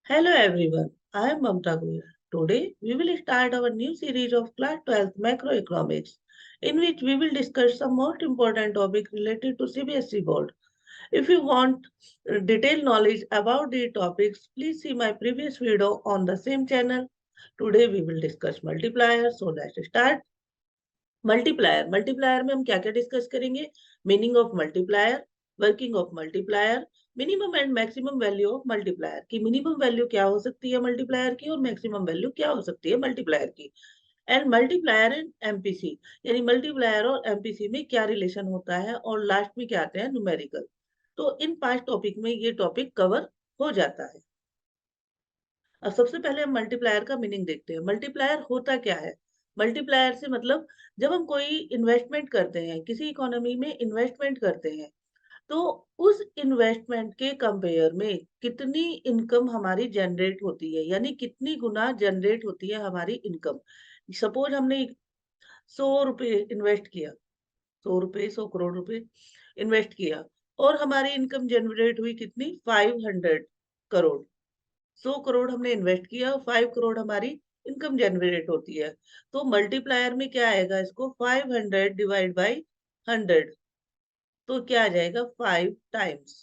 Hello everyone, I am Mamta Goyal. Today we will start our new series of class 12th macroeconomics in which we will discuss some most important topics related to CBSE board. If you want detailed knowledge about the topics, please see my previous video on the same channel. Today we will discuss multiplier. So let's start. Multiplier में हम क्या क्या discuss करेंगे? Meaning of multiplier, working of multiplier, minimum and maximum value of multiplier की minimum value क्या हो सकती है मल्टीप्लायर की और मैक्सिमम वैल्यू क्या हो सकती है मल्टीप्लायर की, एंड मल्टीप्लायर एंड एमपीसी यानी मल्टीप्लायर और एमपीसी में क्या रिलेशन होता है, और लास्ट में क्या आते हैं न्यूमेरिकल। तो इन 5 टॉपिक में ये टॉपिक कवर हो जाता है। अब सबसे पहले हम मल्टीप्लायर का मीनिंग देखते हैं। मल्टीप्लायर होता क्या है? मल्टीप्लायर से मतलब जब हम कोई इन्वेस्टमेंट करते हैं, किसी इकोनॉमी में इन्वेस्टमेंट करते हैं, तो उस इन्वेस्टमेंट के कंपेयर में कितनी इनकम हमारी जनरेट होती है, यानी कितनी गुना जनरेट होती है हमारी इनकम। सपोज हमने 100 रुपए इन्वेस्ट किया, 100 रुपए, 100 करोड़ रुपए इन्वेस्ट किया, और हमारी इनकम जनरेट हुई कितनी? 500 करोड़। 100 करोड़ हमने इन्वेस्ट किया, 5 करोड़ हमारी इनकम जनरेट होती है। तो मल्टीप्लायर में क्या आएगा? इसको 500 डिवाइड बाई 100, तो क्या आ जाएगा? 5 टाइम्स।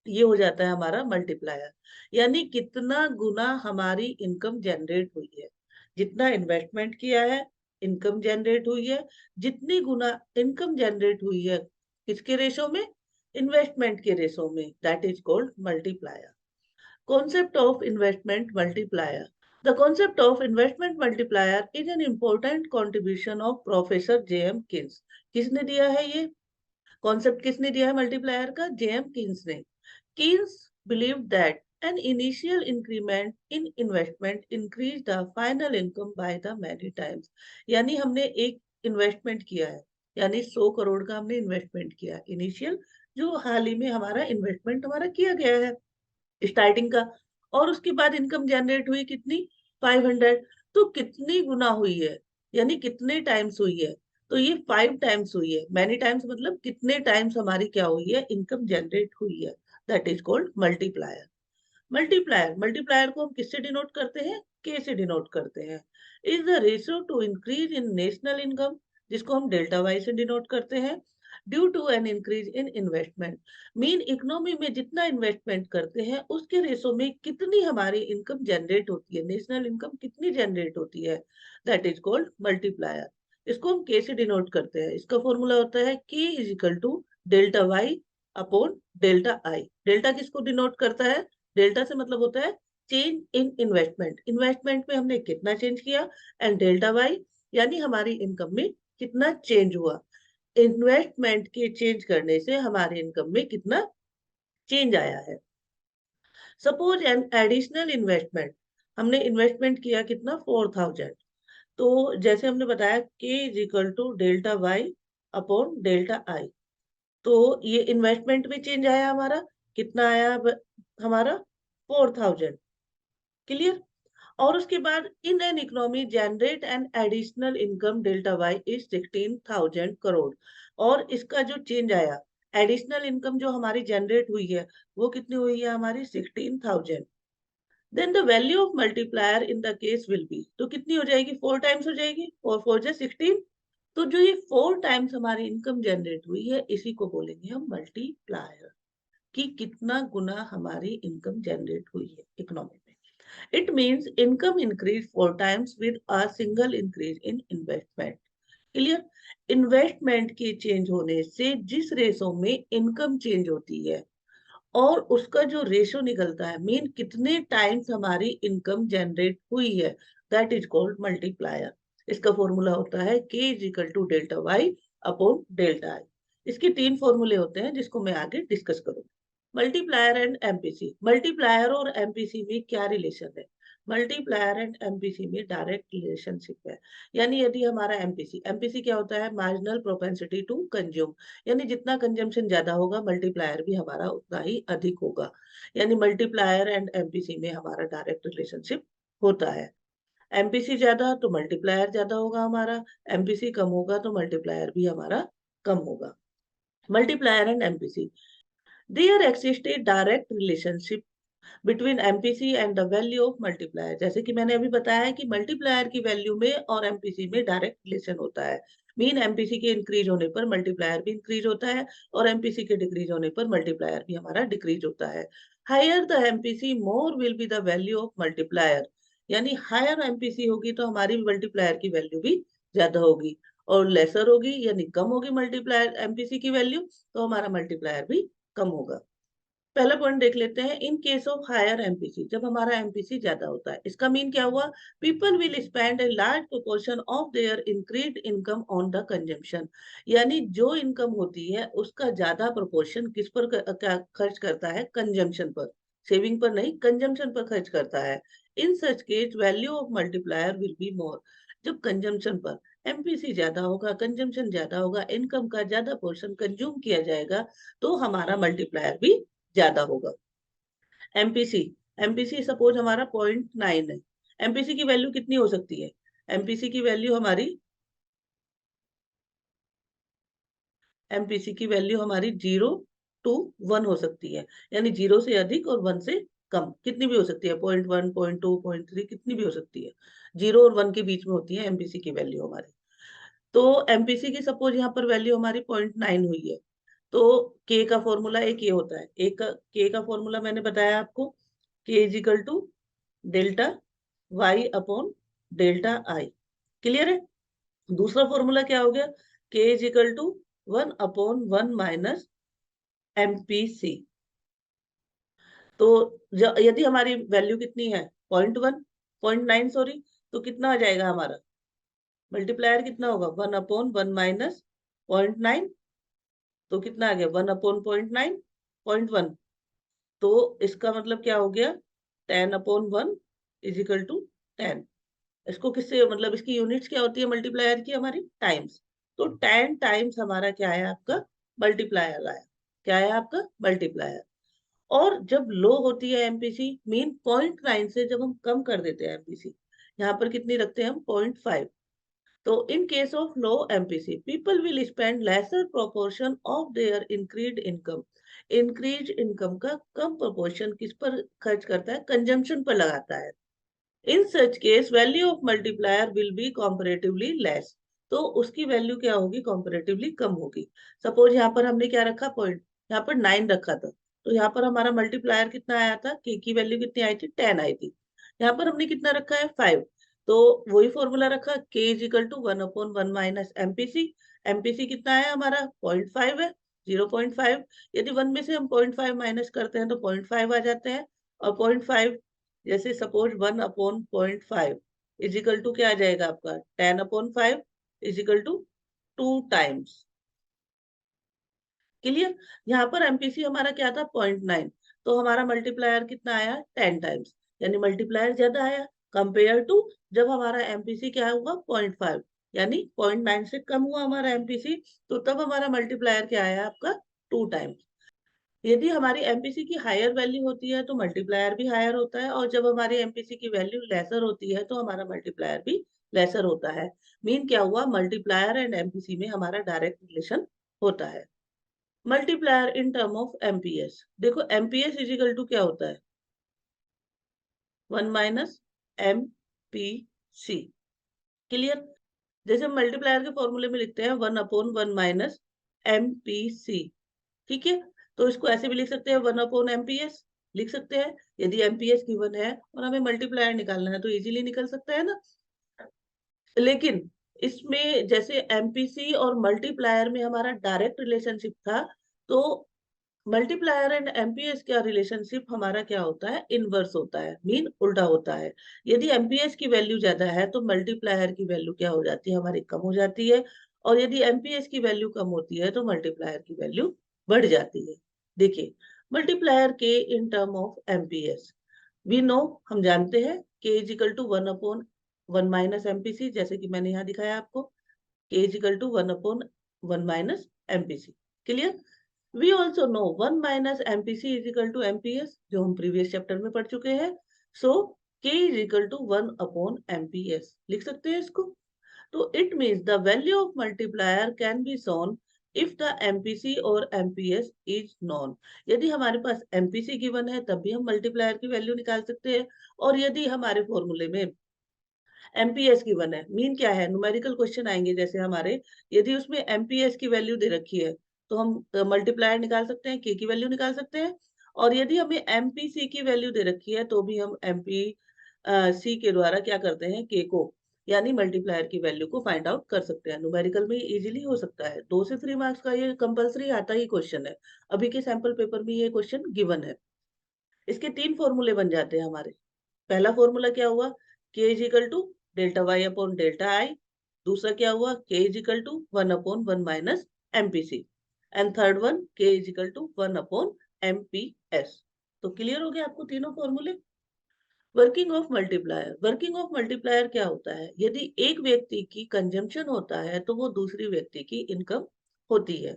ये हो जाता है हमारा मल्टीप्लायर, यानी कितना गुना हमारी इनकम जनरेट हुई है। जितना इन्वेस्टमेंट किया है, इनकम जनरेट हुई है। जितनी गुना इनकम जनरेट हुई है, किसके रेशो में? इन्वेस्टमेंट के रेशो में, that is called multiplier. Concept of investment multiplier. The concept of investment multiplier is an important contribution of Professor J.M. Keynes. किसने दिया है ये कॉन्सेप्ट? किसने दिया है मल्टीप्लायर का? J.M. Keynes ने। Keynes believed that an initial increment in investment increased the final income by the many times. यानी हमने एक इन्वेस्टमेंट किया है, यानी 100 करोड़ का हमने इन्वेस्टमेंट किया इनिशियल, जो हाल ही में हमारा इन्वेस्टमेंट हमारा किया गया है स्टार्टिंग का, और उसके बाद इनकम जनरेट हुई कितनी? 500। तो कितनी गुना हुई है, यानी कितने टाइम्स हुई है? तो ये 5 टाइम्स हुई है। मैनी टाइम्स मतलब कितने टाइम्स हमारी क्या हुई है? इनकम जनरेट हुई है। That is called multiplier. Multiplier को हम किससे डिनोट करते हैं? के से डिनोट करते हैं। Is the ratio to increase in national income, जिसको हम डेल्टा वाई से डिनोट करते हैं, due to an increase in investment. Mean economy में जितना इन्वेस्टमेंट करते हैं उसके रेशो में कितनी हमारी इनकम जनरेट होती है, नेशनल इनकम कितनी जनरेट होती है, दैट इज कॉल्ड मल्टीप्लायर। इसको हम के से डिनोट करते हैं। इसका फॉर्मूला होता है K is equal to delta Y upon delta I. Delta किसको डिनोट करता है? डेल्टा से मतलब होता है चेंज इन इन्वेस्टमेंट, इन्वेस्टमेंट में हमने कितना चेंज किया, एंड डेल्टा वाई यानी हमारी इनकम में कितना चेंज हुआ। इन्वेस्टमेंट के चेंज करने से हमारे इनकम में कितना चेंज आया है। सपोज एन एडिशनल इन्वेस्टमेंट, हमने इन्वेस्टमेंट किया कितना? 4000। तो जैसे हमने बताया K is equal to delta Y upon delta I, तो ये इन्वेस्टमेंट में चेंज आया हमारा, कितना आया हमारा? 4000। क्लियर? और उसके बाद in an economy generate an additional income delta Y is 16,000 crore, और इसका जो चेंज आया, एडिशनल इनकम जो हमारी जनरेट हुई है, वो कितनी हुई है हमारी? 16,000। Then the value of multiplier in the case will be, तो कितनी हो जाएगी? 4 टाइम्स हो जाएगी, और 4 जा 16। तो जो ये 4 टाइम्स हमारी इनकम जनरेट हुई है, इसी को बोलेंगे हम मल्टीप्लायर, कि कितना गुना हमारी इनकम जनरेट हुई है इकोनॉमी में। It means income increase 4 times with a single increase in investment. Clear? Investment के चेंज होने से जिस रेशो में इनकम चेंज होती है, और उसका जो रेशो निकलता है, मीन कितने टाइम्स हमारी इनकम जनरेट हुई है, दैट इज कॉल्ड मल्टीप्लायर। इसका फॉर्मूला होता है K is equal to delta Y upon delta I. इसके 3 फॉर्मूले होते हैं जिसको मैं आगे डिस्कस करूंगी। Multiplier and MPC. मल्टीप्लायर और एमपीसी में क्या रिलेशन है? मल्टीप्लायर एंड एमपीसी में डायरेक्ट रिलेशनशिप है। यानी यदि हमारा एमपीसी, एमपीसी क्या होता है? मार्जिनल प्रोपेंसिटी टू कंज्यूम, यानी जितना कंजम्पशन ज्यादा होगा मल्टीप्लायर भी हमारा उतना ही अधिक होगा। यानी मल्टीप्लायर एंड एमपीसी में हमारा डायरेक्ट रिलेशनशिप होता है। एमपीसी ज्यादा तो मल्टीप्लायर ज्यादा होगा हमारा, एमपीसी कम होगा तो मल्टीप्लायर भी हमारा कम होगा। Multiplier and MPC, there exist a direct relationship between MPC and the value of multiplier. जैसे कि मैंने अभी बताया है कि मल्टीप्लायर की वैल्यू में और एमपीसी में डायरेक्ट रिलेशन होता है। मीन एमपीसी के इंक्रीज होने पर मल्टीप्लायर भी इंक्रीज होता है और एमपीसी के डिक्रीज होने पर मल्टीप्लायर भी हमारा डिक्रीज होता है। Higher the MPC more will be the value of multiplier. यानी हायर एमपीसी होगी तो हमारी मल्टीप्लायर की वैल्यू भी ज्यादा होगी, और लेसर होगी यानी कम होगी मल्टीप्लायर एमपीसी की वैल्यू, तो हमारा मल्टीप्लायर भी कम होगा। पहला पॉइंट देख लेते हैं, in case of higher MPC, जब हमारा एमपीसी ज्यादा होता है, इसका मीन क्या हुआ? People will spend a large proportion of their increased income on the consumption. यानी जो इनकम होती है उसका ज्यादा प्रोपोर्शन किस पर खर्च करता है? कंजम्पशन पर, सेविंग पर नहीं, कंजम्पशन पर खर्च करता है। In such case value of multiplier will be more. जब कंजम्पशन पर एमपीसी ज्यादा होगा, कंजम्पशन ज्यादा होगा, इनकम का ज्यादा पोर्शन कंज्यूम किया जाएगा, तो हमारा मल्टीप्लायर भी ज्यादा होगा। एमपीसी, एमपीसी सपोज हमारा 0.9 है। एमपीसी की वैल्यू कितनी हो सकती है? एमपीसी की वैल्यू हमारी, एमपीसी की वैल्यू हमारी 0 to 1 हो सकती है। यानी 0 से अधिक और 1 से कम, कितनी भी हो सकती है, 0.1, 0.2, 0.3, कितनी भी हो सकती है। 0 और 1 के बीच में होती है एमपीसी की वैल्यू हमारी। तो एमपीसी की सपोज यहाँ पर वैल्यू हमारी 0.9 हुई है, तो के का फॉर्मूला एक ये होता है, एक का के का फॉर्मूला मैंने बताया आपको, K is equal to delta Y upon delta I. Clear है? दूसरा फॉर्मूला क्या हो गया? K is equal to 1/1 minus MPC. तो यदि हमारी वैल्यू कितनी है? 0.1, 0.9 सॉरी, तो कितना आ जाएगा हमारा मल्टीप्लायर? कितना होगा? 1/1 माइनस 0.9, तो कितना आ गया? 1/0.9, 0.1। तो इसका मतलब क्या हो गया? 10/1 इज इक्वल टू 10। इसको किससे, मतलब इसकी यूनिट्स क्या होती है मल्टीप्लायर की हमारी? टाइम्स। तो 10 टाइम्स हमारा क्या है? आपका मल्टीप्लायर आया। क्या है आपका? मल्टीप्लायर। और जब लो होती है एमपीसी, मीन 0.9 से जब हम कम कर देते हैं एमपीसी, यहाँ पर कितनी रखते हैं हम? 0.5। तो in case of low MPC people will spend lesser proportion of their increased income. Increase income का कम प्रोपोर्शन किस पर खर्च करता है? कंजम्पशन पर लगाता है। In such case value of multiplier will be comparatively less. तो उसकी वैल्यू क्या होगी? कंपैरेटिवली कम होगी। सपोज यहाँ पर हमने क्या रखा? पॉइंट, यहाँ पर 9 रखा था, तो यहाँ पर हमारा मल्टीप्लायर कितना आया था? के की वैल्यू कितनी आई थी? 10 आई थी। यहाँ पर हमने कितना रखा है? 5। तो वही फॉर्मूला रखा, K is equal to 1/1 minus MPC. MPC कितना है हमारा? 0.5 है, 0.5। यदि 1 में से हम 0.5 माइनस करते हैं तो 0.5 आ जाते हैं। और 0.5, जैसे सपोज 1/0.5 इज इक्वल टू क्या आ जाएगा आपका? 10/5 is equal to 2 times. Clear? यहाँ पर एमपीसी हमारा क्या था? 0.9, तो हमारा मल्टीप्लायर कितना आया? 10 टाइम्स। यानी मल्टीप्लायर ज्यादा आया कंपेयर टू जब हमारा एमपीसी क्या हुआ? 0.5। यानी 0.9 से कम हुआ हमारा एमपीसी, तो तब हमारा मल्टीप्लायर क्या आया आपका? 2 टाइम्स। यदि हमारी एमपीसी की हायर वैल्यू होती है तो मल्टीप्लायर भी हायर होता है, और जब हमारी एमपीसी की वैल्यू लेसर होती है तो हमारा मल्टीप्लायर भी लेसर होता है। मीन क्या हुआ? मल्टीप्लायर एंड एमपीसी में हमारा डायरेक्ट रिलेशन होता है। Multiplier in term of MPS, देखो एमपीएस इजिकल टू क्या होता है? 1 minus M P C. Clear? जैसे हम मल्टीप्लायर के फॉर्मूले में लिखते हैं 1/1 माइनस एम पी सी। ठीक है? तो इसको ऐसे भी लिख सकते हैं 1/एमपीएस, लिख सकते हैं। यदि एमपीएस गिवन है और हमें मल्टीप्लायर निकालना है तो इजीली निकल सकता है ना। लेकिन इसमें जैसे एमपीसी और मल्टीप्लायर में हमारा डायरेक्ट रिलेशनशिप था, तो मल्टीप्लायर एंड एमपीएस का रिलेशनशिप हमारा क्या होता है? इनवर्स होता है, मीन उल्टा होता है। यदि एमपीएस की वैल्यू ज्यादा है तो मल्टीप्लायर की वैल्यू क्या हो जाती है? हमारी कम हो जाती है। और यदि एमपीएस की वैल्यू कम होती है तो मल्टीप्लायर की वैल्यू बढ़ जाती है। देखिए, मल्टीप्लायर के in term of MPS we know, हम जानते हैं K is equal to 1/1 minus MPC, जैसे कि मैंने यहाँ दिखाया आपको, K is equal to 1/1 minus MPC. Clear? We also know 1 minus MPC is equal to MPS, जो हम प्रीवियस चैप्टर में पढ़ चुके हैं। So K is equal to 1/MPS, लिख सकते हैं इसको। तो it means the value of multiplier can be shown if the MPC और एमपीएस इज नॉन। यदि हमारे पास एमपीसी गिवन है तब भी हम मल्टीप्लायर की वैल्यू निकाल सकते हैं, और यदि हमारे फॉर्मूले में एमपीएस गिवन है, मीन क्या है, न्यूमेरिकल क्वेश्चन आएंगे जैसे हमारे, यदि उसमें एमपीएस की वैल्यू दे रखी है तो हम मल्टीप्लायर निकाल सकते हैं, के की वैल्यू निकाल सकते हैं, और यदि हमें एमपीसी की वैल्यू दे रखी है तो भी हम एमपी सी के द्वारा क्या करते हैं, के को यानी मल्टीप्लायर की वैल्यू को फाइंड आउट कर सकते हैं। न्यूमेरिकल में इजीली हो सकता है, 2 से 3 मार्क्स का ये कंपलसरी आता ही क्वेश्चन है। अभी के सैंपल पेपर में ये क्वेश्चन गिवन है। इसके 3 फॉर्मूले बन जाते हैं हमारे। पहला फॉर्मूला क्या हुआ, K is equal to delta Y upon delta I. दूसरा क्या हुआ, K is equal to 1 upon 1 minus MPC. And third one, K is equal to 1 upon MPS. तो क्लियर हो गया आपको तीनों फॉर्मूले। Working of multiplier, working of multiplier क्या होता है, यदि एक व्यक्ति की कंजम्पशन होता है तो वो दूसरी व्यक्ति की इनकम होती है।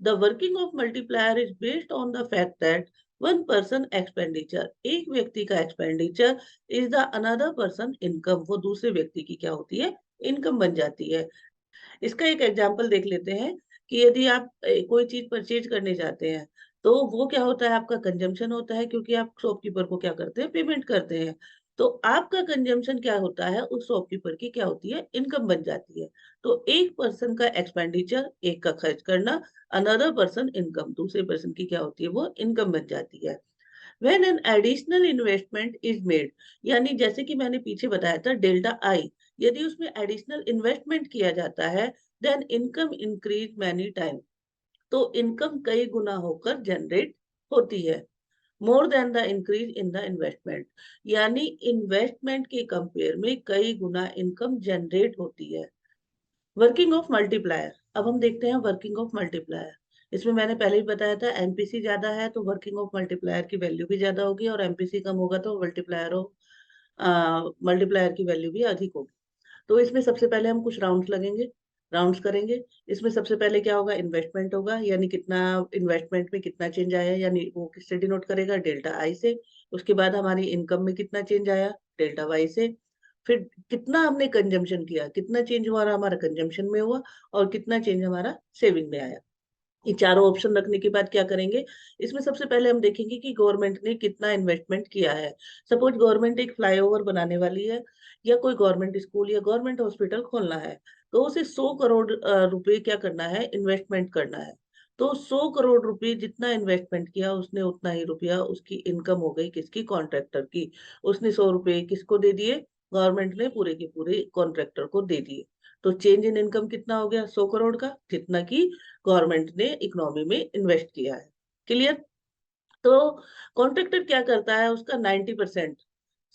The working of multiplier is based on the fact that one person expenditure, एक व्यक्ति का expenditure is the another person income, वो दूसरे व्यक्ति की क्या होती है, इनकम बन जाती है। इसका एक एग्जाम्पल देख लेते हैं कि यदि आप कोई चीज परचेज करने जाते हैं तो वो क्या होता है, आपका कंजम्पशन होता है, क्योंकि आप शॉपकीपर को क्या करते हैं, पेमेंट करते हैं। तो आपका कंजम्पशन क्या होता है, उस शॉपकीपर की क्या होती है, इनकम बन जाती है। तो एक पर्सन का एक्सपेंडिचर, एक का खर्च करना, अनदर पर्सन इनकम, दूसरे पर्सन की क्या होती है, वो इनकम बन जाती है। When an additional investment is made, यानी जैसे कि मैंने पीछे बताया था डेल्टा आई, यदि उसमें एडिशनल इन्वेस्टमेंट किया जाता है then income increase many time, तो इनकम कई गुना होकर जनरेट होती है। More than the increase in the investment, यानी इन्वेस्टमेंट के कंपेयर में कई गुना इनकम जनरेट होती है। वर्किंग ऑफ मल्टीप्लायर, अब हम देखते हैं वर्किंग ऑफ मल्टीप्लायर। इसमें मैंने पहले ही बताया था एमपीसी ज्यादा है तो वर्किंग ऑफ मल्टीप्लायर की वैल्यू भी ज्यादा होगी, और एमपीसी कम होगा तो मल्टीप्लायर की वैल्यू भी अधिक होगी। तो इसमें सबसे पहले हम कुछ राउंड्स करेंगे। इसमें सबसे पहले क्या होगा, इन्वेस्टमेंट होगा, यानी कितना इन्वेस्टमेंट में कितना चेंज आया, यानी वो किससे डिनोट करेगा, डेल्टा आई से। उसके बाद हमारी इनकम में कितना चेंज आया, डेल्टा वाई से। फिर कितना हमने कंजम्पशन किया, कितना चेंज हुआ हमारा कंजम्पशन में हुआ, और कितना चेंज हमारा सेविंग में आया। ये चारों ऑप्शन रखने के बाद क्या करेंगे, इसमें सबसे पहले हम देखेंगे कि गवर्नमेंट ने कितना इन्वेस्टमेंट किया है। सपोज गवर्नमेंट एक फ्लाईओवर बनाने वाली है, या कोई गवर्नमेंट स्कूल या गवर्नमेंट हॉस्पिटल खोलना है, तो उसे 100 करोड़ रुपए क्या करना है, इन्वेस्टमेंट करना है। तो 100 करोड़ रुपए जितना इन्वेस्टमेंट किया उसने उतना ही रुपया उसकी इनकम हो गई, किसकी, कॉन्ट्रैक्टर की। उसने 100 रुपए किसको दे दिए, गवर्नमेंट ने पूरे के पूरे कॉन्ट्रैक्टर को दे दिए। तो चेंज इन इनकम कितना हो गया, 100 करोड़ का, जितना की गवर्नमेंट ने इकोनॉमी में इन्वेस्ट किया है। क्लियर। तो कॉन्ट्रैक्टर क्या करता है, उसका 90%,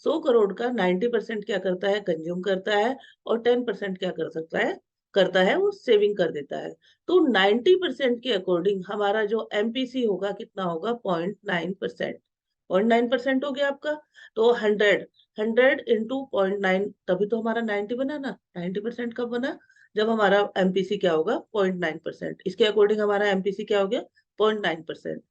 100 करोड़ का 90% क्या करता है, कंज्यूम करता है, और 10% क्या कर सकता है, करता है वो सेविंग कर देता है। तो 90% के अकॉर्डिंग हमारा जो एमपीसी होगा कितना होगा, 0.9%। 0.9% हो गया आपका। तो 100 इंटू 0.9, तभी तो हमारा 90 बना ना। 90% कब बना, जब हमारा एमपीसी क्या होगा, 0.9%। इसके अकॉर्डिंग हमारा एमपीसी क्या हो गया, 0.9%।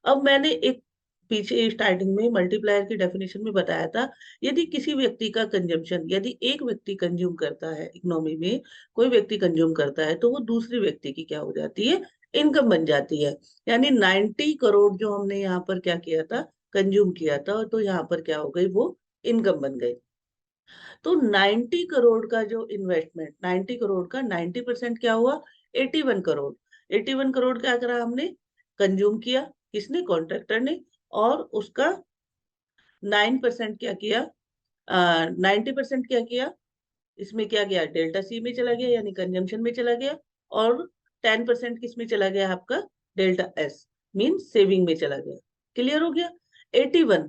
अब मैंने एक पीछे स्टार्टिंग में मल्टीप्लायर की डेफिनेशन में बताया था, यदि किसी व्यक्ति का कंजम्पशन, यदि एक व्यक्ति कंज्यूम करता है, इकोनॉमी में कोई व्यक्ति कंज्यूम करता है, तो वो दूसरी व्यक्ति की क्या हो जाती है, इनकम बन जाती है। यानी 90 करोड़ जो हमने यहाँ पर क्या किया था, कंज्यूम किया था, तो यहाँ पर क्या हो गई, वो इनकम बन गई। तो 90 करोड़ का जो इन्वेस्टमेंट, 90 करोड़ का 90% क्या हुआ, 81 करोड़। 81 करोड़ क्या करा हमने, कंज्यूम किया, किसने, कॉन्ट्रैक्टर ने, और उसका 9% क्या किया, 90% क्या किया, इसमें क्या गया, डेल्टा सी में चला गया, यानी कंजम्पशन में चला गया, और 10% किस में चला गया आपका, डेल्टा एस, मीन सेविंग में चला गया। क्लियर हो गया। 81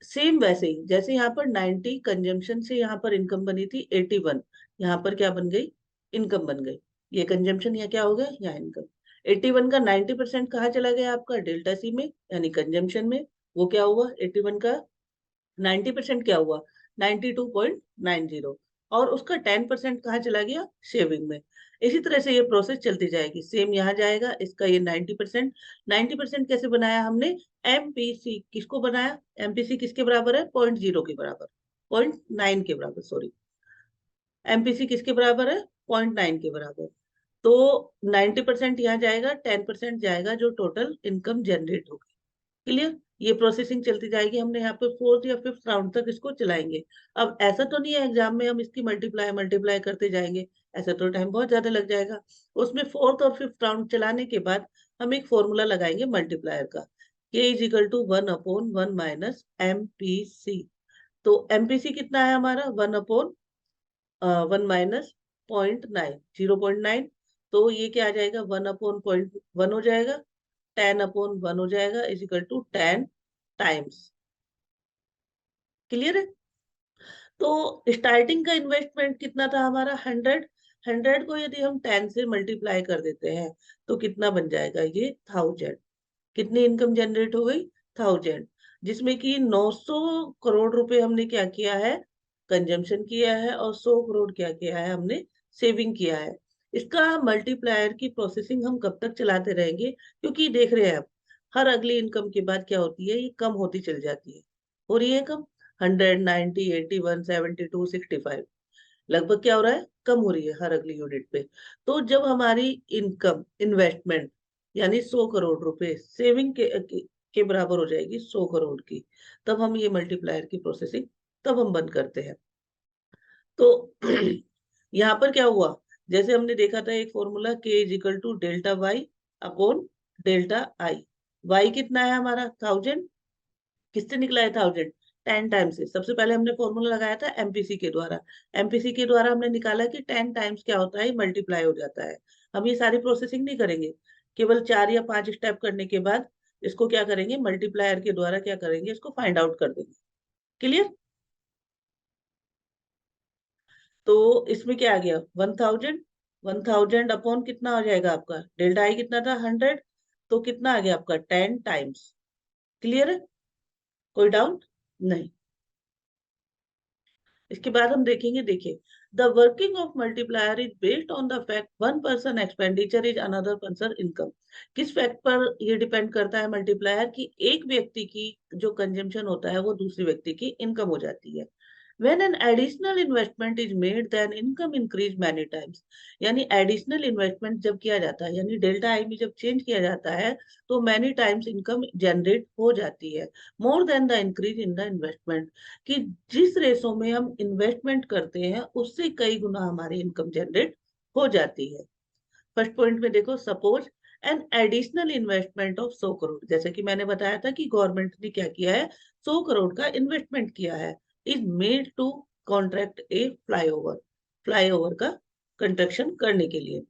सेम वैसे ही जैसे यहाँ पर 90 कंजम्पशन से यहाँ पर इनकम बनी थी, 81 यहाँ पर क्या बन गई, इनकम बन गई। ये कंजम्पशन या क्या हो गया, यहाँ इनकम। 81 का 90% कहाँ चला गया आपका, डेल्टा सी में, यानी कंजम्पशन में। वो क्या हुआ, 81 का 90% क्या हुआ, 92.90, और उसका 10% कहाँ चला गया, सेविंग में। इसी तरह से ये प्रोसेस चलती जाएगी, सेम यहाँ जाएगा, इसका ये 90%। 90% कैसे बनाया हमने, एमपीसी किसको बनाया, एमपीसी किसके बराबर है, 0.0 के बराबर, 0.9 के बराबर, सॉरी, एमपीसी किसके बराबर है, 0.9 के बराबर। तो 90% यहाँ जाएगा, 10% जाएगा जो टोटल इनकम जनरेट होगी। क्लियर? ये प्रोसेसिंग चलती जाएगी, हमने यहाँ पे फोर्थ या फिफ्थ राउंड तक इसको चलाएंगे। अब ऐसा तो नहीं है एग्जाम में हम इसकी मल्टीप्लाई मल्टीप्लाई करते जाएंगे, ऐसा तो टाइम बहुत ज्यादा लग जाएगा। उसमें फोर्थ और फिफ्थ राउंड चलाने के बाद हम एक फॉर्मूला लगाएंगे मल्टीप्लायर का, k is equal to 1/1 minus MPC। तो MPC कितना है हमारा? 1/1 माइनस 0.9, 0.9। तो ये क्या आ जाएगा? 1/0.1 हो जाएगा, 10/1 हो जाएगा, is equal to 10 times. Clear है? तो स्टार्टिंग का इन्वेस्टमेंट कितना था हमारा? 100। 100 को यदि हम 10 से मल्टीप्लाई कर देते हैं तो कितना बन जाएगा? ये 1000। कितनी इनकम जनरेट हो गई? 1000। जिसमें कि 900 करोड़ रुपए हमने क्या किया है? कंजम्पशन किया है, और 100 करोड़ क्या किया है? हमने सेविंग किया है। इसका मल्टीप्लायर की प्रोसेसिंग हम कब तक चलाते रहेंगे? क्योंकि देख रहे हैं आप, हर अगली इनकम के बाद क्या होती है? ये कम होती चली जाती है। हो रही है कम। 100, 90, 81, 72, 65, लगभग क्या हो रहा है? कम हो रही है हर अगली यूनिट पे। तो जब हमारी इनकम इन्वेस्टमेंट यानी 100 करोड़ रुपए सेविंग के बराबर हो जाएगी, 100 करोड़ की, तब हम ये मल्टीप्लायर की प्रोसेसिंग तब हम बंद करते हैं। तो यहाँ पर क्या हुआ? जैसे हमने देखा था एक formula, k is equal to delta Y upon delta I. Y कितना है हमारा? 1000। किससे निकला है 1000? 10 टाइम्स से। सबसे पहले हमने फॉर्मूला लगाया था एमपीसी के द्वारा। एमपीसी के द्वारा हमने निकाला कि 10 टाइम्स क्या होता है? मल्टीप्लाई हो जाता है। हम ये सारी प्रोसेसिंग नहीं करेंगे, केवल 4 या 5 स्टेप करने के बाद इसको क्या करेंगे? मल्टीप्लायर के द्वारा क्या करेंगे? इसको फाइंड आउट कर देंगे। क्लियर? तो इसमें क्या आ गया? 1000। 1000 अपॉन कितना हो जाएगा आपका? डेल्टा आई कितना था? 100। तो कितना आ गया आपका? 10 टाइम्स। क्लियर है? कोई डाउट नहीं? इसके बाद हम देखेंगे, देखिए, the working of multiplier is based on the fact one person expenditure is another person income. किस फैक्ट पर ये डिपेंड करता है मल्टीप्लायर? कि एक व्यक्ति की जो कंजम्पशन होता है वो दूसरे व्यक्ति की इनकम हो जाती है। When an additional investment is made, then income increase many times। यानी एडिशनल इन्वेस्टमेंट जब किया जाता है, यानी डेल्टा आई में जब चेंज किया जाता है, तो मैनी टाइम्स इनकम जनरेट हो जाती है, more than the increase in the investment. कि जिस रेशो में हम इन्वेस्टमेंट करते हैं उससे कई गुना हमारी इनकम जनरेट हो जाती है। फर्स्ट पॉइंट में देखो, suppose an additional investment of 100 crore, जैसे कि मैंने बताया था कि गवर्नमेंट ने क्या किया है? 100 करोड़ का इन्वेस्टमेंट किया है, is made to contract a flyover. Flyover का कंस्ट्रक्शन करने के लिए।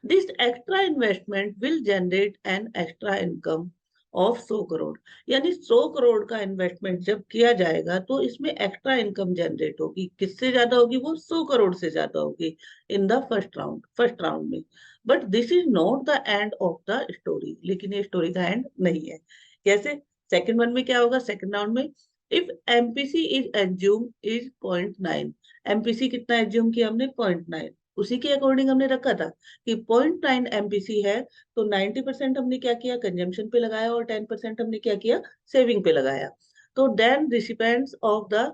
This extra investment will generate an extra income of 100 crore. यानी 100 करोड़ का इन्वेस्टमेंट जब किया जाएगा तो इसमें एक्स्ट्रा इनकम जनरेट होगी। किससे ज्यादा होगी? वो 100 करोड़ से ज्यादा होगी इन द फर्स्ट राउंड में। But this is not the end of the story. लेकिन ये स्टोरी का एंड नहीं है। कैसे? सेकंड वन में क्या होगा? सेकंड राउंड में, if MPC is assume is 0.9। MPC कितना एज्यूम किया हमने? 0.9। उसी के अकॉर्डिंग हमने रखा था कि 0.9 एमपीसी है, तो 90% हमने क्या किया? कंजम्पशन पे लगाया, और 10% हमने क्या किया? सेविंग पे लगाया। तो then recipients of the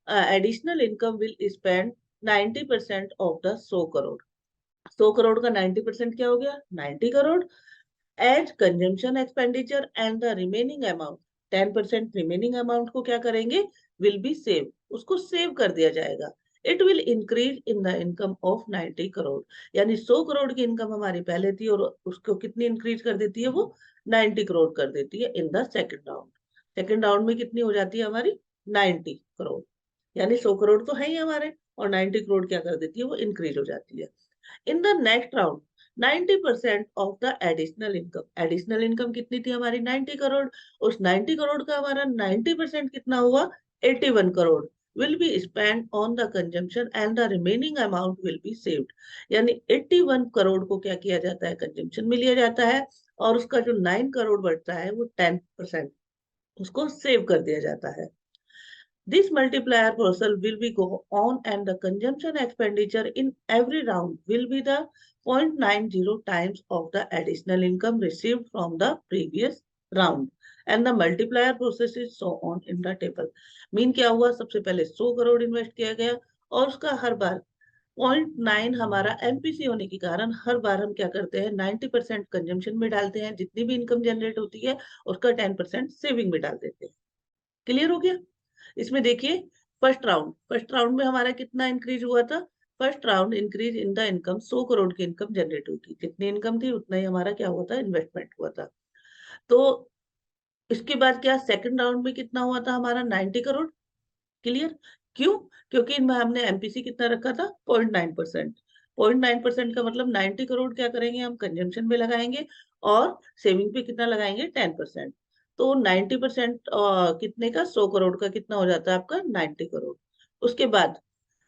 additional income will spend 90% of the 100 crore. 100 crore का 90% क्या हो गया? 90 crore as consumption expenditure, and the remaining amount, 10% remaining amount को क्या करेंगे? विल बी सेव, उसको सेव कर दिया जाएगा। It will increase in the income of 90 crore. यानी 100 करोड़ की इनकम हमारी पहले थी, और उसको कितनी इंक्रीज कर देती है? वो 90 करोड़ कर देती है in the second round. Second round में कितनी हो जाती है हमारी? 90 करोड़। यानी 100 करोड़ तो है ही हमारे, और 90 करोड़ क्या कर देती है? वो इंक्रीज हो जाती है। In the next round 90% of the additional income, additional income कितनी थी हमारी? 90 करोड़। उस 90 करोड़ का हमारा 90% कितना हुआ? 81 crore will be spent on the consumption, and the remaining amount will be saved। यानी 81 करोड़ को क्या किया जाता है? कंजम्पशन में लिया जाता है, और उसका जो 9 करोड़ बढ़ता है वो 10% उसको सेव कर दिया जाता है। This multiplier process will be go on, and the consumption expenditure in every round will be the 0.90 times of the additional income received from the previous round, and the multiplier process is so on in the table। Mean क्या हुआ? सबसे पहले 100 crore invest किया गया, और उसका हर बार 0.9 हमारा MPC होने के कारण हर बार हम क्या करते हैं, 90% कंजम्पशन में डालते हैं, जितनी भी इनकम जनरेट होती है उसका 10% सेविंग में डाल देते हैं। क्लियर हो गया? इसमें देखिए फर्स्ट राउंड में हमारा कितना इंक्रीज हुआ था, first round increase in the income, 100 crore की इनकम जनरेट हुई थी, जितनी इनकम थी उतना ही हमारा क्या हुआ था, इन्वेस्टमेंट हुआ था। तो इसके बाद क्या, सेकंड राउंड में कितना हुआ था हमारा, 90 करोड़। क्लियर? क्यों? क्योंकि इनमें हमने एमपीसी कितना रखा था, 0.9%। 0.9% का मतलब 90 करोड़ क्या करेंगे हम, कंजम्पशन में लगाएंगे, और सेविंग पे कितना लगाएंगे, 10%। तो 90% कितने का, 100 करोड़ का कितना हो जाता है आपका, 90 करोड़। उसके बाद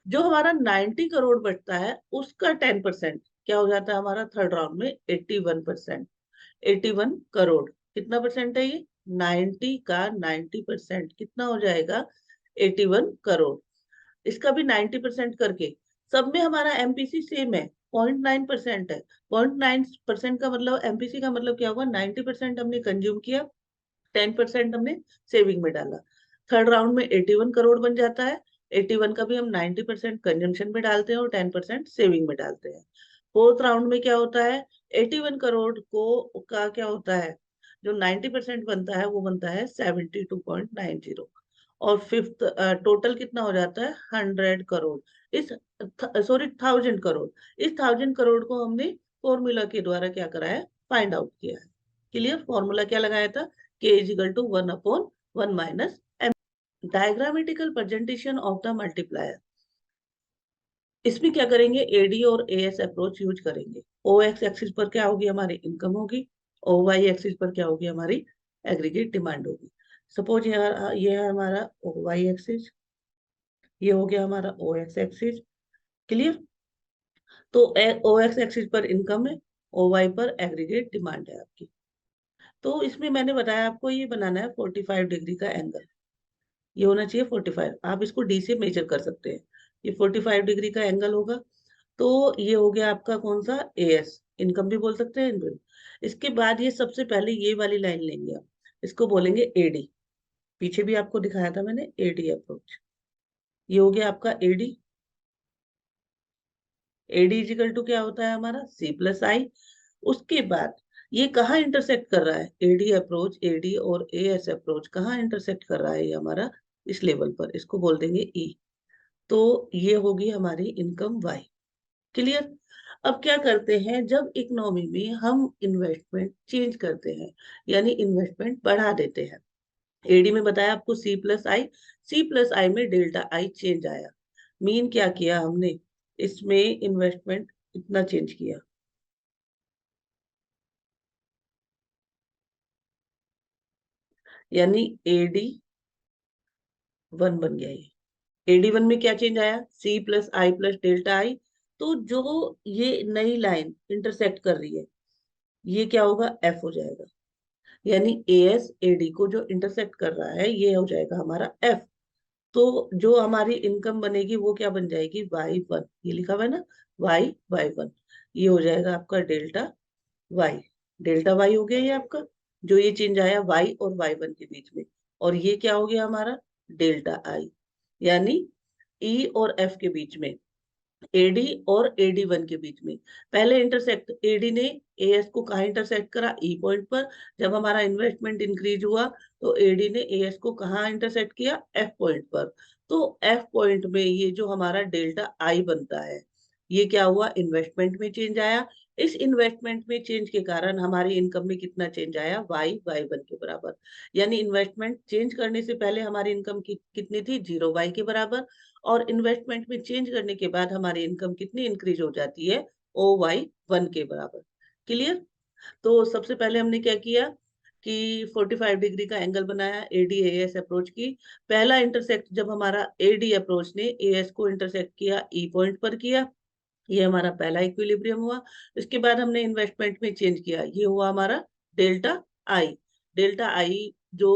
जो हमारा 90 करोड़ बचता है उसका 10% क्या हो जाता है हमारा, थर्ड राउंड में 81%। 81 करोड़ कितना परसेंट है ये, 90 का 90% कितना हो जाएगा, 81 करोड़। इसका भी 90% करके, सब में हमारा एमपीसी सेम है, 0.9% है। 0.9% का मतलब, एमपीसी का मतलब क्या हुआ, 90% हमने कंज्यूम किया, 10% हमने सेविंग में डाला। थर्ड राउंड में 81 करोड़ बन जाता है। 81 का भी हम 90% कंजम्पशन में डालते हैं और 10% सेविंग में डालते हैं। फोर्थ राउंड में क्या होता है, 81 करोड़ को का क्या होता है, जो 90% बनता है वो बनता है 72.90। और फिफ्थ टोटल कितना हो जाता है, 100 करोड़। इस सॉरी 1000 करोड़। इस 1000 करोड़ को हमने फॉर्मूला के द्वारा क्या करा है, फाइंड आउट किया है। क्लियर? फॉर्मूला क्या लगाया था, k is equal to 1/1 minus m। Diagrammatical presentation of the multiplier, इसमें क्या करेंगे, एडी और एएस अप्रोच यूज करेंगे। ओ एक्स एक्सिस पर क्या होगी, हमारी इनकम होगी। ओ वाई एक्सिस पर क्या होगी, हमारी एग्रीगेट डिमांड होगी। सपोज ये है हमारा ओ वाई एक्सिस, ये हो गया हमारा ओ एक्स एक्सिस। क्लियर? तो ओ एक्स एक्सिस पर इनकम है, ओ वाई पर एग्रीगेट डिमांड है आपकी। तो इसमें मैंने बताया आपको ये बनाना है 45 डिग्री का एंगल, ये होना चाहिए 45। आप इसको डी से मेजर कर सकते हैं, ये 45 डिग्री का एंगल होगा। तो ये हो गया आपका कौन सा, एएस, इनकम भी बोल सकते हैं इनको। इसके बाद ये सबसे पहले ये वाली लाइन लेंगे आप, इसको बोलेंगे एडी। पीछे भी आपको दिखाया था मैंने, एडी अप्रोच। ये हो गया आपका एडी। एडी इजिकल टू क्या होता है हमारा, सी प्लस आई। उसके बाद ये कहाँ इंटरसेक्ट कर रहा है, एडी अप्रोच, एडी और एएस अप्रोच कहाँ इंटरसेक्ट कर रहा है ये हमारा, इस लेवल पर, इसको बोल देंगे ई। तो ये होगी हमारी इनकम वाई। क्लियर? अब क्या करते हैं, जब इकोनॉमी में हम इन्वेस्टमेंट चेंज करते हैं, यानी इन्वेस्टमेंट बढ़ा देते हैं, एडी में बताया आपको सी प्लस आई, सी प्लस आई में डेल्टा आई चेंज आया। मीन क्या किया हमने, इसमें इन्वेस्टमेंट इतना चेंज किया, यानी एडी वन बन गया ये। एडी वन में क्या चेंज आया, C plus I plus delta I. तो जो ये नई लाइन इंटरसेक्ट कर रही है, ये क्या होगा, एफ हो जाएगा। यानी एएस एडी को जो इंटरसेक्ट कर रहा है ये हो जाएगा हमारा एफ। तो जो हमारी इनकम बनेगी वो क्या बन जाएगी, वाई वन, ये लिखा हुआ है ना, वाई वाई वन। ये हो जाएगा आपका डेल्टा वाई। डेल्टा वाई हो गया ये आपका, जो ये चेंज आया वाई और वाई वन के बीच में। और ये क्या हो गया हमारा, डेल्टा आई। यानी ई और एफ के बीच में, एडी और एडी वन के बीच में, पहले इंटरसेक्ट एडी ने एएस को कहा इंटरसेक्ट करा, ई पॉइंट पर। जब हमारा इन्वेस्टमेंट इंक्रीज हुआ तो एडी ने एएस को कहा इंटरसेक्ट किया, एफ पॉइंट पर। तो एफ पॉइंट में ये जो हमारा डेल्टा आई बनता है, ये क्या हुआ, इन्वेस्टमेंट में चेंज आया। इस इन्वेस्टमेंट में चेंज के कारण हमारी इनकम में कितना चेंज आया, वाई वाई वन के बराबर। यानी इन्वेस्टमेंट चेंज करने से पहले हमारी इनकम कितनी थी, 0 वाई के बराबर। और इन्वेस्टमेंट में चेंज करने के बाद हमारी इनकम कितनी इंक्रीज हो जाती है, ओ वाई वन के बराबर। क्लियर? तो सबसे पहले हमने क्या किया कि 45 डिग्री का एंगल बनाया एडी एएस अप्रोच की। पहला इंटरसेक्ट जब हमारा एडी अप्रोच ने एएस को इंटरसेक्ट किया, ई पॉइंट पर किया, ये हमारा पहला इक्विलिब्रियम हुआ। इसके बाद हमने इन्वेस्टमेंट में चेंज किया, ये हुआ हमारा डेल्टा आई। डेल्टा आई जो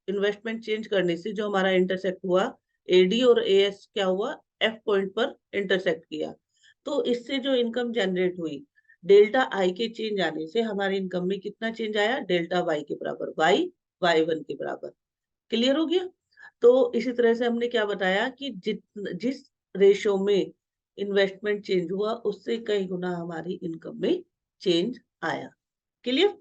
इन्वेस्टमेंट चेंज करने से जो हमारा इंटरसेक्ट हुआ, एडी और एएस क्या हुआ, एफ पॉइंट पर इंटरसेक्ट किया। तो इससे जो इनकम जनरेट हुई, डेल्टा आई के चेंज आने से हमारी इनकम में कितना चेंज आया, डेल्टा वाई के बराबर, वाई वाई वन के बराबर। क्लियर हो गया? तो इसी तरह से हमने क्या बताया कि जिस रेशो में इन्वेस्टमेंट चेंज हुआ उससे कई गुना हमारी इनकम में चेंज आया। क्लियर?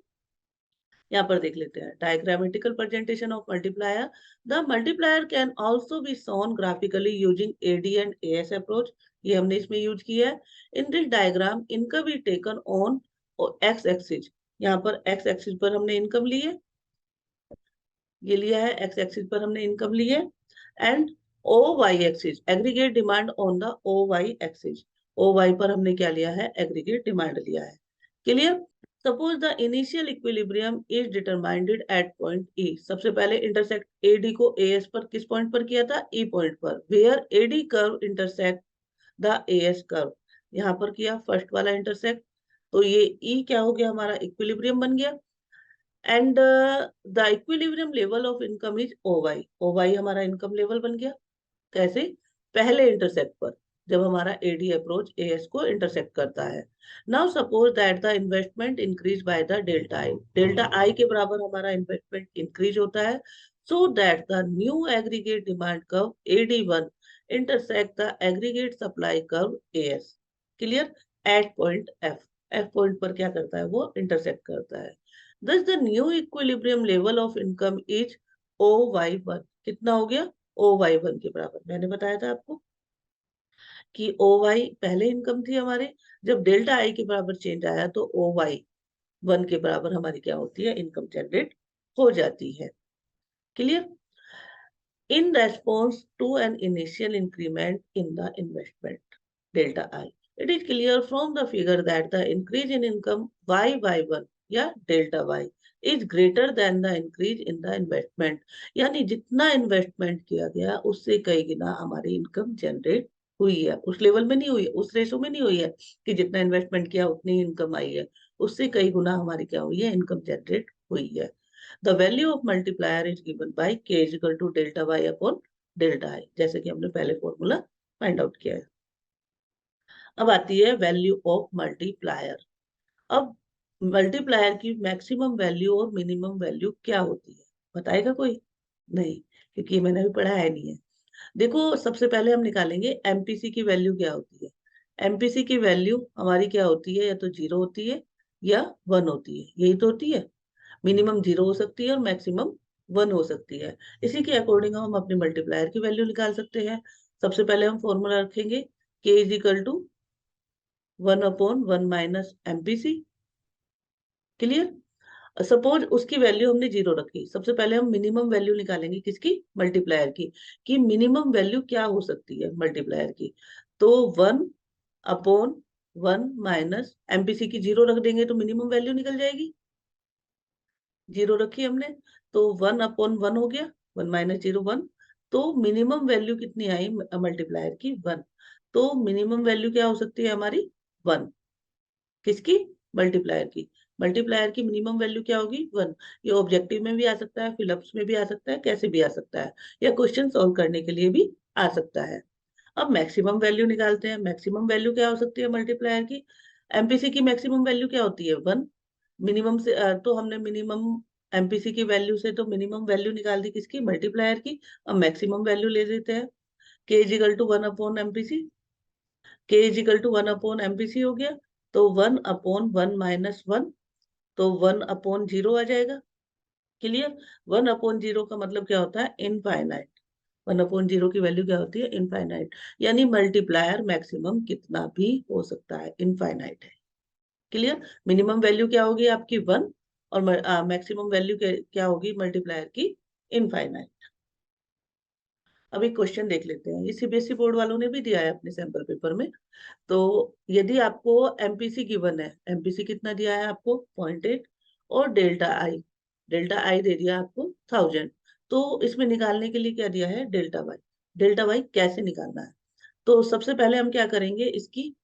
यहाँ पर देख लेते हैं diagrammatical presentation of multiplier. The multiplier can also be shown graphically using AD and AS approach. ये हमने इसमें यूज किया है। In this diagram income is taken on X axis. यहाँ पर एक्स एक्सिस पर हमने इनकम ली है, ये लिया है एक्स एक्सिस पर हमने इनकम ली है। And O Y axis aggregate demand on the O Y axis. O Y पर हमने क्या लिया है? एग्रीगेट डिमांड लिया है। Clear? Suppose the initial equilibrium is determined at point E. सबसे पहले इंटरसेक्ट एडी को एएस पर किस पॉइंट पर किया था? ई पॉइंट पर। Where AD curve intersect the AS curve, यहाँ पर किया फर्स्ट वाला इंटरसेक्ट। तो ये ई क्या हो गया? हमारा इक्विलिब्रियम बन गया। And the equilibrium level of income is O Y. O Y हमारा इनकम लेवल बन गया। कैसे? पहले इंटरसेक्ट पर, जब हमारा एडी अप्रोच एएस को इंटरसेक्ट करता है। Now suppose that the investment increase by the delta I. Delta I के बराबर हमारा इन्वेस्टमेंट इंक्रीज होता है, so that the new aggregate demand curve AD1 intersect the aggregate supply curve AS। Clear? At point F. F point पर क्या करता है? वो इंटरसेक्ट करता है। Thus the new equilibrium level of income is OY1। कितना हो गया? OY1 के बराबर। मैंने बताया था आपको कि OY पहले इनकम थी हमारे, जब डेल्टा आई के बराबर चेंज आया तो OY1 के बराबर हमारी क्या होती है? इनकम जनरेट हो जाती है। Clear? In response to an initial increment in the investment, delta I, it is clear from the figure that the increase in income YY1 या delta Y is greater than the increase in the investment। यानी जितना investment किया गया उससे कई गुना हमारी income generate हुई है। उस लेवल में नहीं हुई है, उस रेशो में नहीं हुई है कि जितना इन्वेस्टमेंट किया उतनी इनकम आई है। उससे कई गुना हमारी क्या हुई है? इनकम जनरेट हुई है। The value of multiplier is given by k is equal to delta y upon delta I, जैसे कि हमने पहले फॉर्मूला फाइंड आउट किया है। अब आती है वैल्यू ऑफ मल्टीप्लायर। अब मल्टीप्लायर की मैक्सिमम वैल्यू और मिनिमम वैल्यू क्या होती है? बताएगा कोई? नहीं, क्योंकि ये मैंने अभी पढ़ाया नहीं है। देखो, सबसे पहले हम निकालेंगे एमपीसी की वैल्यू क्या होती है। एमपीसी की वैल्यू हमारी क्या होती है? या तो 0 होती है या 1 होती है, यही तो होती है। मिनिमम 0 हो सकती है और मैक्सिमम 1 हो सकती है। इसी के अकॉर्डिंग हम अपने मल्टीप्लायर की वैल्यू निकाल सकते हैं। सबसे पहले हम फॉर्मूला रखेंगे k is equal to 1/1 minus MPC. Clear? Suppose उसकी वैल्यू हमने 0 रखी। सबसे पहले हम मिनिमम वैल्यू निकालेंगे किसकी? मल्टीप्लायर की। कि मिनिमम वैल्यू क्या हो सकती है मल्टीप्लायर की। तो 1/1 माइनस एमपीसी की 0 रख देंगे तो मिनिमम वैल्यू निकल जाएगी। 0 रखी हमने तो 1/1 हो गया। 1 माइनस 0 1। तो मिनिमम वैल्यू कितनी आई मल्टीप्लायर की? 1। तो मिनिमम वैल्यू क्या हो सकती है हमारी? 1। किसकी? मल्टीप्लायर की। मल्टीप्लायर की मिनिमम वैल्यू क्या होगी? 1। ये ऑब्जेक्टिव में भी आ सकता है, फिलअप्स में भी आ सकता है, कैसे भी आ सकता है, या क्वेश्चन सॉल्व करने के लिए भी आ सकता है। अब मैक्सिमम वैल्यू निकालते हैं। मैक्सिमम वैल्यू क्या हो सकती है मल्टीप्लायर की? एमपीसी की मैक्सिमम वैल्यू क्या होती है? 1। मिनिमम से तो हमने मिनिमम एमपीसी की वैल्यू से तो मिनिमम वैल्यू निकाल दी किसकी? मल्टीप्लायर की। अब मैक्सिमम वैल्यू ले लेते हैं। k is equal to 1/MPC। k is equal to 1/MPC हो गया। तो 1/1 माइनस 1, तो 1/0 आ जाएगा। क्लियर? 1/0 का मतलब क्या होता है? इनफाइनाइट। 1/0 की वैल्यू क्या होती है? इनफाइनाइट। यानी मल्टीप्लायर मैक्सिमम कितना भी हो सकता है, इनफाइनाइट है। क्लियर? मिनिमम वैल्यू क्या होगी आपकी? 1। और मैक्सिमम वैल्यू क्या होगी मल्टीप्लायर की? इनफाइनाइट। अब एक क्वेश्चन देख लेते हैं। ये सीबीएसई बोर्ड वालों ने भी दिया है अपने सैंपल पेपर में। तो यदि आपको एमपीसी गिवन है, एमपीसी कितना दिया है आपको? 0.8। और डेल्टा आई दे दिया आपको 1000। तो इसमें निकालने के लिए क्या दिया है? Delta Y. डेल्टा वाई कैसे निकालना है? तो सबसे पहले हम क्या करेंगे? इसकी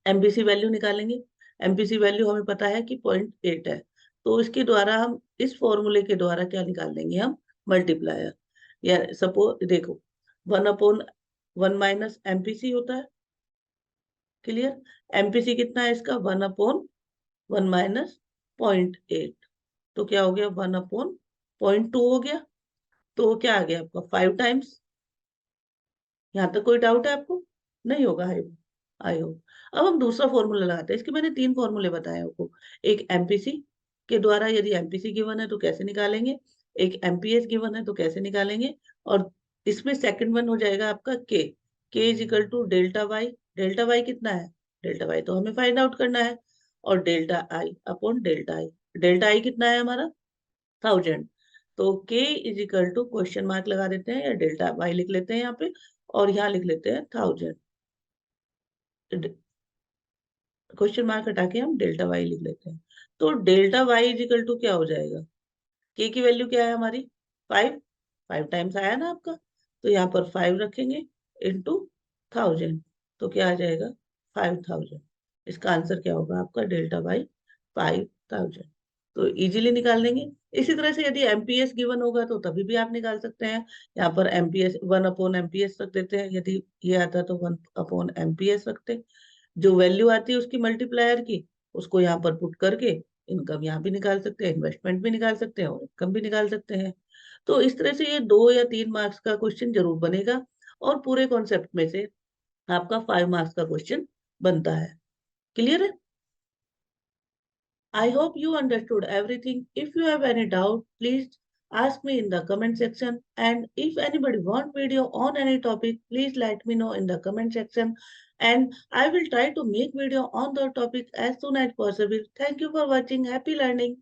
एमपीसी वैल्यू निकालेंगे। एमपीसी वैल्यू हमें पता है कि 0.8 है। तो इसके द्वारा हम इस फॉर्मूले के द्वारा क्या निकाल लेंगे? हम मल्टीप्लायर। या सपोज देखो 1/1 माइनस एमपीसी होता है। क्लियर? एमपीसी कितना है इसका? 1/1 माइनस 0.8। तो क्या हो गया? 1/0.2 हो गया। तो क्या आ गया आपका? 5 टाइम्स। यहाँ तक कोई डाउट है आपको? नहीं होगा है। I hope. अब हम दूसरा फॉर्मूला लगाते हैं। इसके मैंने 3 फॉर्मूले बताए आपको। एक एमपीसी के द्वारा यदि एमपीसी गिवन है तो कैसे निकालेंगे, एक एमपीएस गिवन है तो कैसे निकालेंगे, और इसमें सेकंड वन हो जाएगा आपका के। K is equal to delta Y. Delta Y कितना है? डेल्टा वाई तो हमें फाइंड आउट करना है। और delta I upon delta I. Delta I कितना है हमारा? 1000। तो K is equal to question mark लगा देते हैं या डेल्टा वाई लिख लेते हैं यहाँ पे, और यहाँ लिख लेते हैं 1000। क्वेश्चन मार्क हटा के हम डेल्टा वाई लिख लेते हैं। तो delta Y is equal to क्या हो जाएगा? के की वैल्यू क्या है हमारी? 5। 5 टाइम्स आया ना आपका, तो यहाँ पर 5 रखेंगे इंटू 1000। तो क्या आ जाएगा? 5000। इसका आंसर क्या होगा आपका? Delta Y 5000। तो इजीली निकाल लेंगे। इसी तरह से यदि एमपीएस गिवन होगा तो तभी भी आप निकाल सकते हैं। यहाँ पर एमपीएस 1 अपॉन एमपीएस रख देते हैं। यदि ये आता तो 1 अपॉन एमपीएस रखते। जो वैल्यू आती है उसकी मल्टीप्लायर की, उसको यहाँ पर पुट करके इनकम यहाँ भी निकाल सकते हैं, इन्वेस्टमेंट भी निकाल सकते हैं और इनकम भी निकाल सकते हैं। तो इस तरह से ये 2 या 3 मार्क्स का क्वेश्चन जरूर बनेगा, और पूरे कॉन्सेप्ट में से आपका 5 मार्क्स का क्वेश्चन बनता है। क्लियर है? I hope you understood everything. If you have any doubt, please ask me in the comment section. And if anybody want video on any topic, please let me know in the comment section. And I will try to make video on the topic as soon as possible. Thank you for watching. Happy learning.